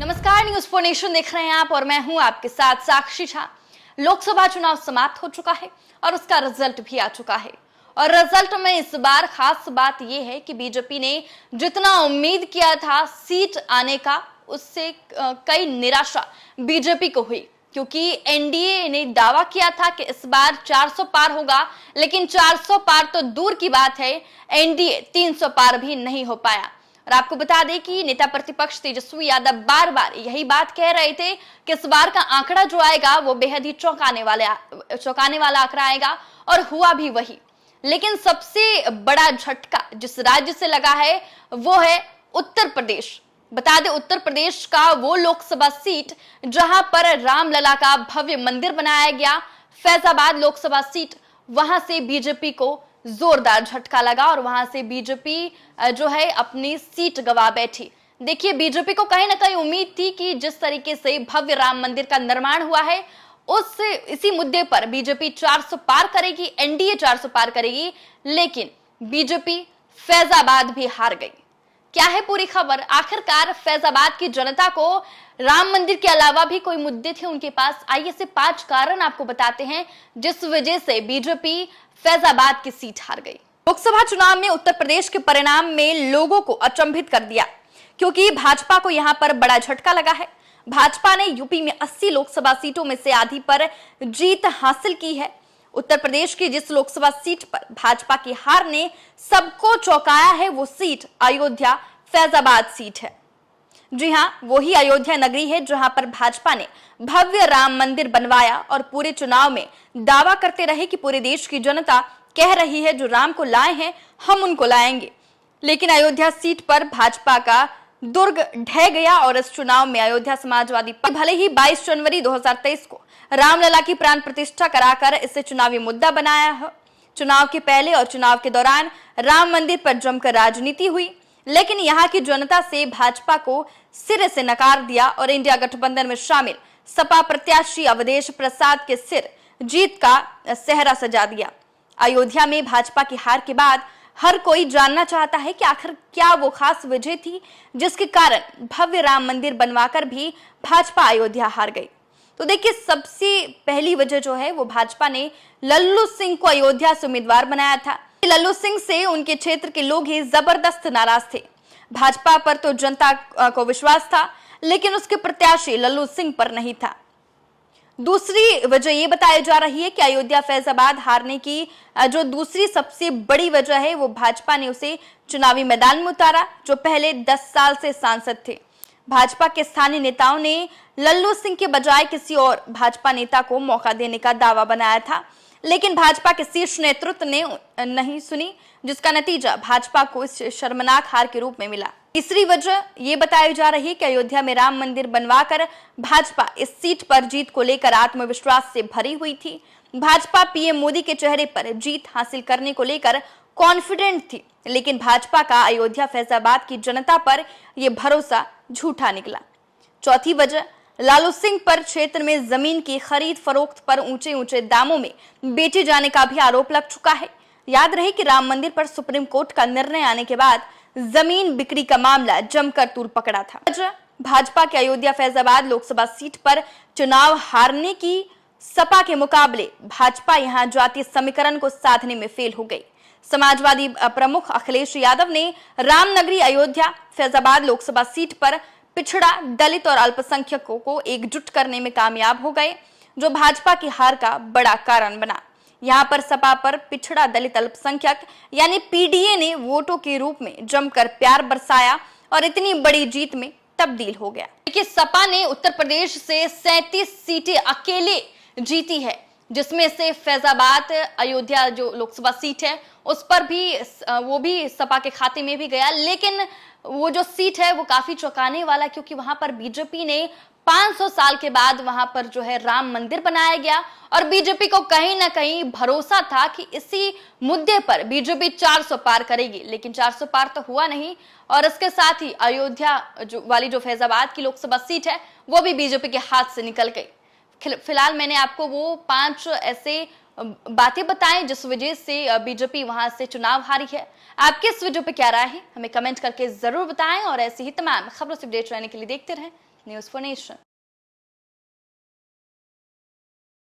नमस्कार, news for nation देख रहे हैं आप और मैं हूं आपके साथ साक्षी झा। लोकसभा चुनाव समाप्त हो चुका है और उसका रिजल्ट भी आ चुका है और रिजल्ट में इस बार खास बात यह है कि बीजेपी ने जितना उम्मीद किया था सीट आने का, उससे कई निराशा बीजेपी को हुई, क्योंकि एनडीए ने दावा किया था कि इस बार 400 पार होगा, लेकिन 400 पार तो दूर की बात है, एनडीए 300 पार भी नहीं हो पाया। और आपको बता दें कि नेता प्रतिपक्ष तेजस्वी यादव बार बार यही बात कह रहे थे कि इस बार का आंकड़ा जो आएगा वो बेहद ही चौंकाने वाला आंकड़ा आएगा, और हुआ भी वही। लेकिन सबसे बड़ा झटका जिस राज्य से लगा है वो है उत्तर प्रदेश। बता दें, उत्तर प्रदेश का वो लोकसभा सीट जहां पर रामलला का भव्य मंदिर बनाया गया, फैजाबाद लोकसभा सीट, वहां से बीजेपी को जोरदार झटका लगा और वहां से बीजेपी जो है अपनी सीट गवा बैठी। देखिए, बीजेपी को कहीं ना कहीं उम्मीद थी कि जिस तरीके से भव्य राम मंदिर का निर्माण हुआ है इसी मुद्दे पर बीजेपी 400 पार करेगी, एनडीए 400 पार करेगी, लेकिन बीजेपी फैजाबाद भी हार गई। क्या है पूरी खबर? आखिरकार फैजाबाद की जनता को राम मंदिर के अलावा भी कोई मुद्दे थे उनके पास। आइए से 5 कारण आपको बताते हैं जिस वजह से बीजेपी फैजाबाद की सीट हार गई। लोकसभा चुनाव में उत्तर प्रदेश के परिणाम में लोगों को अचंभित कर दिया, क्योंकि भाजपा को यहां पर बड़ा झटका लगा है। भाजपा ने यूपी में 80 लोकसभा सीटों में से आधी पर जीत हासिल की है। उत्तर प्रदेश की जिस लोकसभा सीट पर भाजपा की हार ने सबको चौंकाया है, वो सीट अयोध्या फैजाबाद सीट है। जी हां, वही अयोध्या नगरी है जहां पर भाजपा ने भव्य राम मंदिर बनवाया और पूरे चुनाव में दावा करते रहे कि पूरे देश की जनता कह रही है जो राम को लाए हैं हम उनको लाएंगे। लेकिन अयोध्या सीट पर भाजपा का दुर्ग ढह गया और इस चुनाव में अयोध्या समाजवादी पार्टी भले ही 22 जनवरी 2023 को रामलला की प्राण प्रतिष्ठा कराकर इसे चुनावी मुद्दा बनाया है। चुनाव के पहले और चुनाव के दौरान राम मंदिर पर जमकर राजनीति हुई, लेकिन यहाँ की जनता से भाजपा को सिरे से नकार दिया और इंडिया गठबंधन में शामिल सपा प्रत्याशी अवधेश प्रसाद के सिर जीत का सेहरा सजा दिया। अयोध्या में भाजपा की हार के बाद हर कोई जानना चाहता है कि आखिर क्या वो खास वजह थी जिसके कारण भव्य राम मंदिर बनवाकर भी भाजपा अयोध्या हार गई। तो देखिए, सबसे पहली वजह जो है वो भाजपा ने लल्लू सिंह को अयोध्या से उम्मीदवार बनाया था। लल्लू सिंह से उनके क्षेत्र के लोग ही जबरदस्त नाराज थे। भाजपा पर तो जनता को विश्वास था, लेकिन उसके प्रत्याशी लल्लू सिंह पर नहीं था। दूसरी वजह यह बताई जा रही है कि अयोध्या फैजाबाद हारने की जो दूसरी सबसे बड़ी वजह है वो भाजपा ने उसे चुनावी मैदान में उतारा, जो पहले 10 साल से सांसद थे। भाजपा के स्थानीय नेताओं ने लल्लू सिंह के बजाय किसी और भाजपा नेता को मौका देने का दावा बनाया था, लेकिन भाजपा के शीर्ष नेतृत्व ने नहीं सुनी, जिसका नतीजा भाजपा को इस शर्मनाक हार के रूप में मिला। तीसरी वजह ये बताई जा रही है कि अयोध्या में राम मंदिर बनवाकर भाजपा इस सीट पर जीत को लेकर आत्मविश्वास से भरी हुई थी। भाजपा पीएम मोदी के चेहरे पर जीत हासिल करने को लेकर कॉन्फिडेंट थी, लेकिन भाजपा का अयोध्या फैजाबाद की जनता पर यह भरोसा झूठा निकला। चौथी वजह, लालू सिंह पर क्षेत्र में जमीन की खरीद फरोख्त पर ऊंचे दामों में बेचे जाने का भी आरोप लग चुका है। याद रहे कि राम मंदिर पर सुप्रीम कोर्ट का निर्णय आने के बाद जमीन बिक्री का मामला जमकर तूल पकड़ा था। भाजपा के अयोध्या फैजाबाद लोकसभा सीट पर चुनाव हारने की सपा के मुकाबले भाजपा यहां जातीय समीकरण को साधने में फेल हो गई। समाजवादी प्रमुख अखिलेश यादव ने रामनगरी अयोध्या फैजाबाद लोकसभा सीट पर पिछड़ा, दलित और अल्पसंख्यकों को एकजुट करने में कामयाब हो गए, जो भाजपा की हार का बड़ा कारण बना। यहाँ पर सपा पर पिछड़ा दलित अल्पसंख्यक यानी पीडीए ने वोटों के रूप में जमकर प्यार बरसाया और इतनी बड़ी जीत में तब्दील हो गया। देखिए, सपा ने उत्तर प्रदेश से 37 सीटें अकेले जीती है, जिसमें से फैजाबाद अयोध्या जो लोकसभा सीट है उस पर भी वो भी सपा के खाते में भी गया। लेकिन वो जो सीट है वो काफी चौंकाने वाला, क्योंकि वहां पर बीजेपी ने 500 साल के बाद वहां पर जो है राम मंदिर बनाया गया और बीजेपी को कहीं ना कहीं भरोसा था कि इसी मुद्दे पर बीजेपी 400 पार करेगी, लेकिन 400 पार तो हुआ नहीं। और इसके साथ ही अयोध्या जो फैजाबाद की लोकसभा सीट है वो भी बीजेपी के हाथ से निकल गई। फिलहाल मैंने आपको वो 5 ऐसे बातें बताएं जिस वजह से बीजेपी वहां से चुनाव हारी है। आपके इस वीडियो पे क्या राय है हमें कमेंट करके जरूर बताएं और ऐसी ही तमाम खबरों से अपडेट रहने के लिए देखते रहें न्यूज फॉर नेशन।